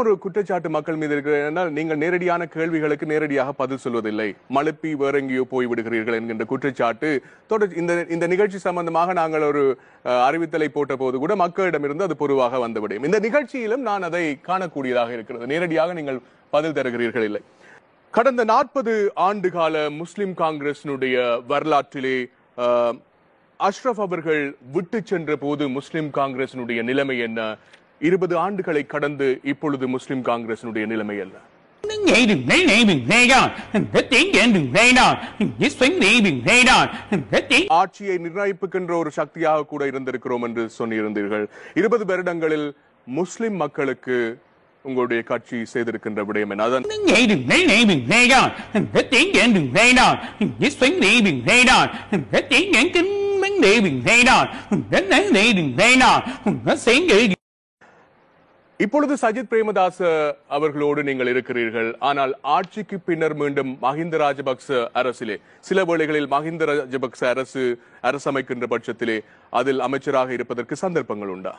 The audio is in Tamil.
ஒரு குற்றச்சாட்டு மக்கள் மீது இருக்கிறது. நீங்கள் நேரடியான கேள்விகளுக்கு நேரடியாக பதில் சொல்வதில்லை, மழுப்பி வேற எங்கேயோ போய் விடுகிறீர்கள் என்கின்ற குற்றச்சாட்டு இந்த நிகழ்ச்சி சம்பந்தமாக நாங்கள் ஒரு அறிவித்தலை போட்ட போது கூட மக்களிடமிருந்து அது பொதுவாக வந்துவிடும். இந்த நிகழ்ச்சியிலும் நான் அதை காணக்கூடியதாக இருக்கிறது. நேரடியாக நீங்கள் பதில் தருகிறீர்கள் இல்லை. கடந்த 40 ஆண்டு கால முஸ்லிம் காங்கிரசினுடைய வரலாற்றிலே அஷ்ரப் அவர்கள் விட்டு சென்ற போது முஸ்லிம் காங்கிரசினுடைய நிலைமை என்ன? 20 ஆண்டுகளை கடந்து இப்பொழுது முஸ்லிம் காங்கிரசினுடைய நிலைமை என்ன? ஆட்சியை நிர்ணயிப்புகின்ற ஒரு சக்தியாக கூட இருந்திருக்கிறோம் என்று சொன்னிருந்தீர்கள். 20 வருடங்களில் முஸ்லிம் மக்களுக்கு உங்களுடைய கட்சி செய்திருக்கின்ற விடயம் என்ன? இப்பொழுது சஜித் பிரேமதாச அவர்களோடு நீங்கள் இருக்கிறீர்கள். ஆனால் ஆட்சிக்கு பின்னர் மீண்டும் மஹிந்த ராஜபக்ச அரசிலே சில வேளைகளில் மஹிந்த ராஜபக்ச அரசமைக்கின்ற பட்சத்திலே அதில் அமைச்சராக இருப்பதற்கு சந்தர்ப்பங்கள் உண்டா?